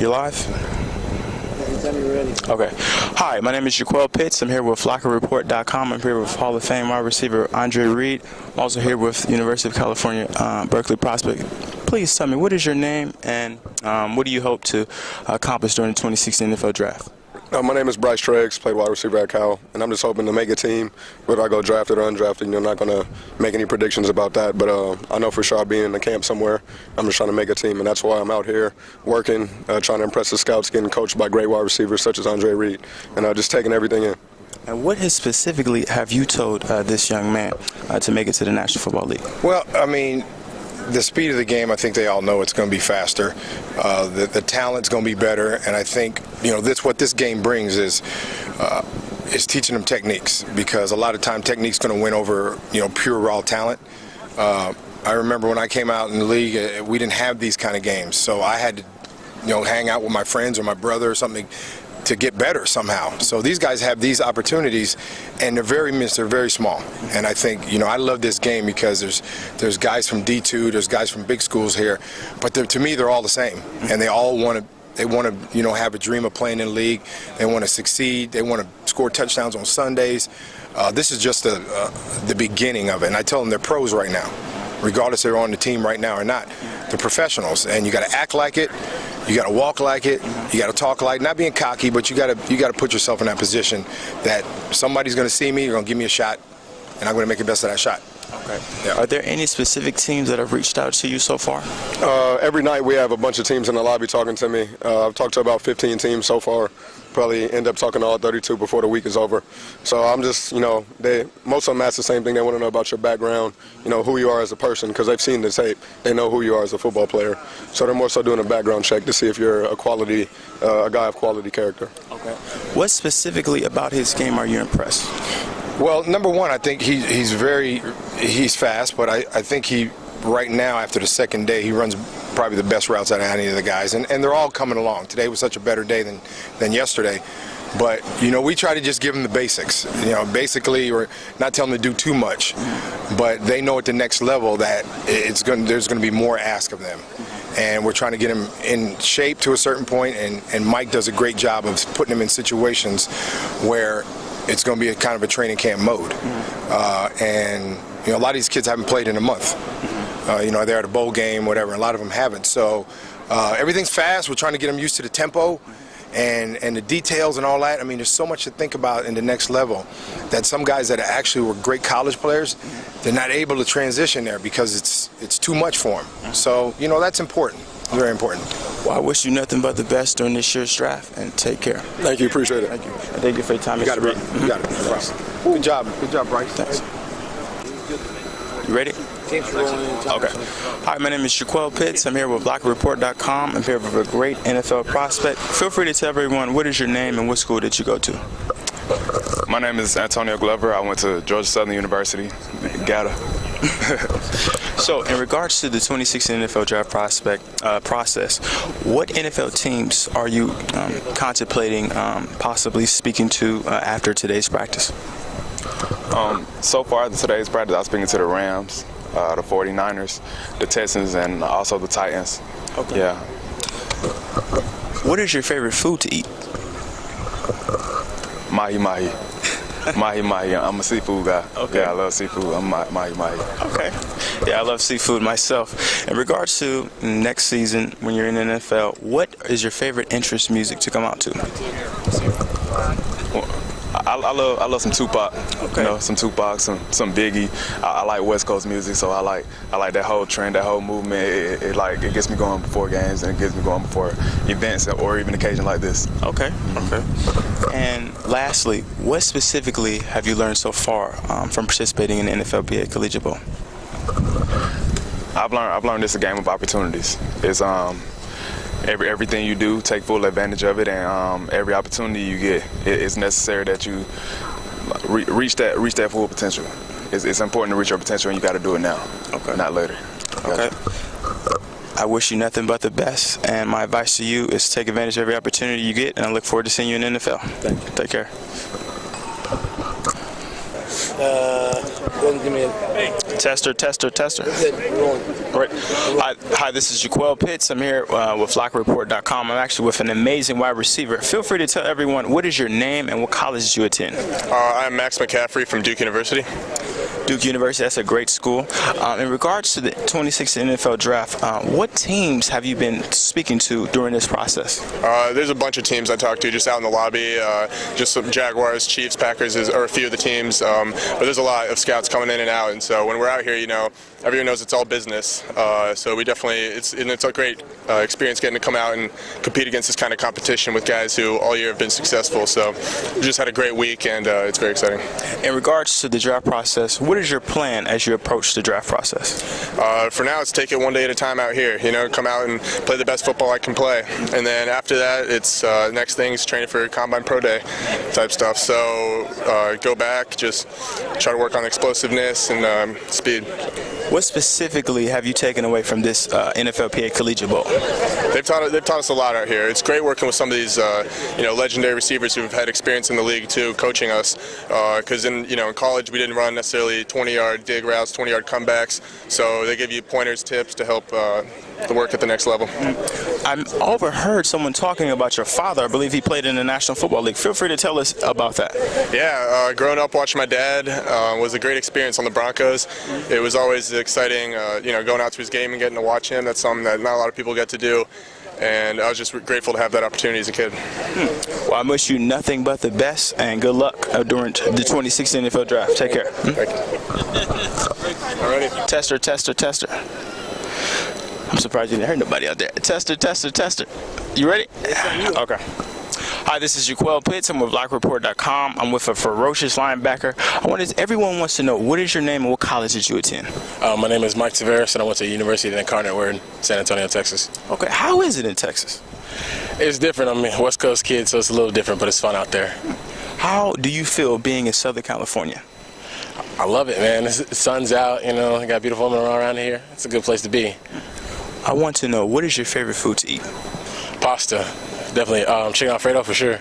You're live? Okay. Hi, my name is Jaquel Pitts. I'm here with LockerReport.com. I'm here with Hall of Fame wide receiver Andre Reed. I'm also here with University of California, Berkeley prospect. Please tell me, what is your name and what do you hope to accomplish during the 2016 NFL Draft? My name is Bryce Treggs, played wide receiver at Cal, and I'm just hoping to make a team, whether I go drafted or undrafted. I'm not going to make any predictions about that, but I know for sure I'll be in the camp somewhere. I'm just trying to make a team, and that's why I'm out here working, trying to impress the scouts, getting coached by great wide receivers such as Andre Reed, and just taking everything in. And what specifically have you told this young man to make it to the National Football League? Well, I mean, the speed of the game, I think they all know it's going to be faster. The talent's going to be better, and I think what this game brings is teaching them techniques, because a lot of time technique's going to win over pure raw talent. I remember when I came out in the league, we didn't have these kind of games, so I had to hang out with my friends or my brother or something to get better somehow. So these guys have these opportunities, and they're very small. And I think I love this game because there's guys from D2, there's guys from big schools here, but to me they're all the same, and they all want to have a dream of playing in the league. They want to succeed. They want to score touchdowns on Sundays. This is just the beginning of it, and I tell them they're pros right now, regardless if they're on the team right now or not. They're professionals, and you got to act like it. You got to walk like it. You got to talk like, not being cocky, but you got to put yourself in that position that somebody's going to see me, they're going to give me a shot, and I'm going to make the best of that shot. Okay. Yeah. Are there any specific teams that have reached out to you so far? Every night we have a bunch of teams in the lobby talking to me. I've talked to about 15 teams so far. Probably end up talking to all 32 before the week is over. So I'm just, most of them ask the same thing. They want to know about your background, who you are as a person, because they've seen the tape. They know who you are as a football player. So they're more so doing a background check to see if you're a guy of quality character. Okay. What specifically about his game are you impressed? Well, number one, I think he's fast, but I think right now, after the second day, he runs probably the best routes out of any of the guys, and they're all coming along. Today was such a better day than yesterday. But, we try to just give them the basics. Basically, or not tell them to do too much, but they know at the next level that there's going to be more ask of them. And we're trying to get them in shape to a certain point, and Mike does a great job of putting them in situations where it's going to be a kind of a training camp mode. And a lot of these kids haven't played in a month. They're at a bowl game, whatever. A lot of them haven't. So everything's fast. We're trying to get them used to the tempo and the details and all that. I mean, there's so much to think about in the next level that some guys that actually were great college players, they're not able to transition there because it's too much for them. So, that's important. Very important. Well, I wish you nothing but the best during this year's draft, and take care. Thank you. Appreciate it. Thank you. And thank you for your time. You got it, bro. You got it. No problem. Good job. Good job, Bryce. Thanks. You ready? Okay. Hi, my name is Jaquel Pitts. I'm here with LockerReport.com. I'm here with a great NFL prospect. Feel free to tell everyone, what is your name and what school did you go to? My name is Antonia Glover. I went to Georgia Southern University, GATA. So, in regards to the 2016 NFL draft process, what NFL teams are you contemplating possibly speaking to after today's practice? So far, today's practice, I was speaking to the Rams, the 49ers, the Texans, and also the Titans. Okay. Yeah. What is your favorite food to eat? Mahi. I'm a seafood guy. Okay. Yeah, I love seafood. I'm mahi. Okay. Yeah, I love seafood myself. In regards to next season, when you're in the NFL, what is your favorite interest music to come out to? Well, I love some Tupac. Okay. Some Tupac, some Biggie. I like West Coast music, so I like that whole trend, that whole movement. It gets me going before games, and it gets me going before events or even occasion like this. Okay. Okay. And lastly, what specifically have you learned so far from participating in the NFLPA Collegiate Bowl? I've learned it's a game of opportunities. It's everything you do, take full advantage of it, and every opportunity you get, it's necessary that you reach that full potential. It's important to reach your potential, and you got to do it now, not later. Okay. I wish you nothing but the best, and my advice to you is take advantage of every opportunity you get, and I look forward to seeing you in the NFL. Thank you. Take care. Tester. Right. Hi, this is Jaquel Pitts. I'm here with flockerreport.com. I'm actually with an amazing wide receiver. Feel free to tell everyone, what is your name and what college did you attend? I'm Max McCaffrey from Duke University. Duke University, that's a great school. In regards to the 2016 NFL Draft, what teams have you been speaking to during this process? There's a bunch of teams I talked to just out in the lobby, just some Jaguars, Chiefs, Packers, are a few of the teams, but there's a lot of scouts coming in and out, and so when we're out here, everyone knows it's all business, so we definitely, it's a great experience getting to come out and compete against this kind of competition with guys who all year have been successful, so we just had a great week, and it's very exciting. In regards to the draft process, what is your plan as you approach the draft process? For now, it's take it one day at a time out here. Come out and play the best football I can play, and then after that, it's next thing is training for Combine Pro Day type stuff. So go back, just try to work on explosiveness and speed. What specifically have you taken away from this NFLPA Collegiate Bowl? They've taught us a lot out here. It's great working with some of these legendary receivers who've had experience in the league too, coaching us. Because in college we didn't run necessarily 20-yard dig routes, 20-yard comebacks. So they give you pointers, tips to help the work at the next level. I overheard someone talking about your father. I believe he played in the National Football League. Feel free to tell us about that. Yeah, growing up watching my dad was a great experience on the Broncos. It was always exciting, going out to his game and getting to watch him. That's something that not a lot of people get to do. And I was just grateful to have that opportunity as a kid. Well, I wish you nothing but the best and good luck during the 2016 NFL Draft. Take care. Thank you. All righty. Tester. I'm surprised you didn't hear nobody out there. Tester. You ready? Okay. Hi, this is Jaquel Pitts. I'm with blockreport.com. I'm with a ferocious linebacker. Everyone wants to know, what is your name and what college did you attend? My name is Mike Severus, and I went to the University of the Incarnate Word in San Antonio, Texas. Okay, how is it in Texas? It's different. I'm a West Coast kid, so it's a little different, but it's fun out there. How do you feel being in Southern California? I love it, man. The sun's out, I got beautiful women around here. It's a good place to be. I want to know, what is your favorite food to eat? Pasta. Definitely chicken Alfredo for sure.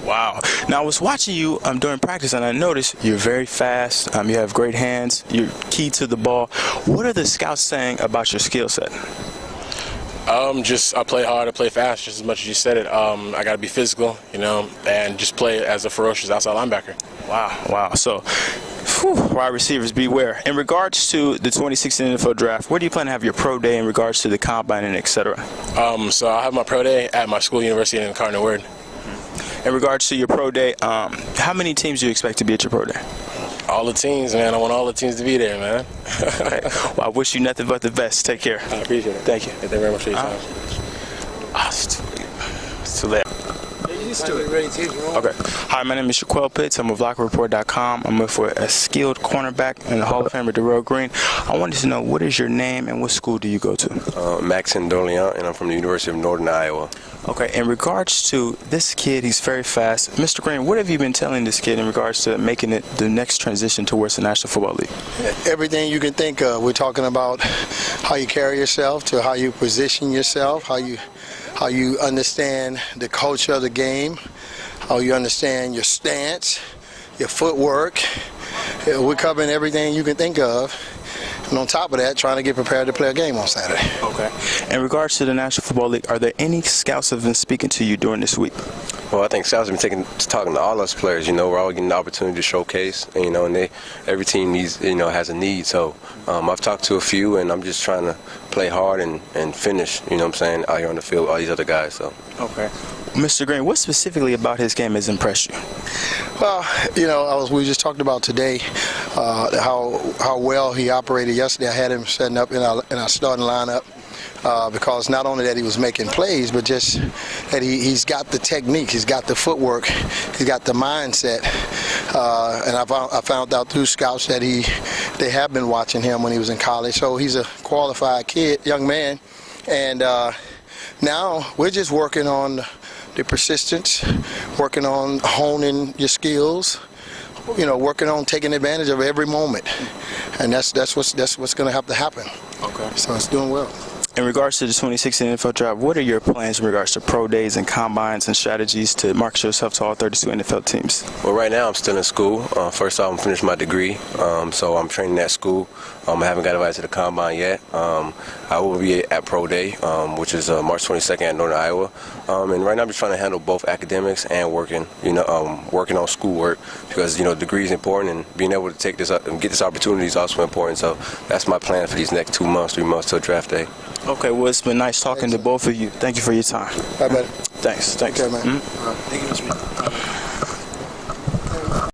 Wow. Now, I was watching you during practice, and I noticed you're very fast. You have great hands. You're key to the ball. What are the scouts saying about your skill set? I play hard, I play fast, just as much as you said it. I got to be physical, and just play as a ferocious outside linebacker. Wow. So, wide receivers, beware. In regards to the 2016 NFL Draft, where do you plan to have your pro day in regards to the combine and et cetera? So I'll have my pro day at my school, University of the Incarnate Word. In regards to your pro day, how many teams do you expect to be at your pro day? All the teams, man. I want all the teams to be there, man. Okay. Well, I wish you nothing but the best. Take care. I appreciate it. Thank you. Thank you very much for your time. It's too late. Okay. Hi, my name is Jaquel Pitts. I'm with blockreport.com. I'm with a skilled cornerback and the Hall of Famer Darrell Green. I wanted to know, what is your name and what school do you go to? Max Antonia, and I'm from the University of Northern Iowa. Okay. In regards to this kid, he's very fast. Mr. Green, what have you been telling this kid in regards to making it the next transition towards the National Football League? Everything you can think of. We're talking about how you carry yourself, to how you position yourself, how you understand the culture of the game, how you understand your stance, your footwork. We're covering everything you can think of. And on top of that, trying to get prepared to play a game on Saturday. Okay. In regards to the National Football League, are there any scouts that have been speaking to you during this week? Well, I think scouts have been talking to all us players. We're all getting the opportunity to showcase, and every team needs, has a need. So I've talked to a few, and I'm just trying to play hard and finish. Out here on the field with all these other guys. So. Okay. Mr. Green, what specifically about his game has impressed you? Well, we just talked about today how well he operated yesterday. I had him setting up in our starting lineup. Because not only that he was making plays, but just that he's got the technique, he's got the footwork, he's got the mindset. And I found out through scouts that they have been watching him when he was in college. So he's a qualified young man. And now we're just working on the persistence, working on honing your skills, working on taking advantage of every moment. And that's what's going to have to happen. Okay. So it's doing well. In regards to the 2016 NFL Draft, what are your plans in regards to pro days and combines and strategies to market yourself to all 32 NFL teams? Well, right now I'm still in school. First off, I'm finishing my degree, so I'm training at school. I haven't got invited to the combine yet. I will be at Pro Day, which is March 22nd at Northern Iowa. And right now I'm just trying to handle both academics and working on schoolwork, because degree is important, and being able to take this up and get this opportunity is also important. So that's my plan for these next 2 months, 3 months till draft day. Okay, well, it's been nice talking to both of you. Thank you for your time. Bye, buddy. Thanks. Okay, man. Thank you, Mr.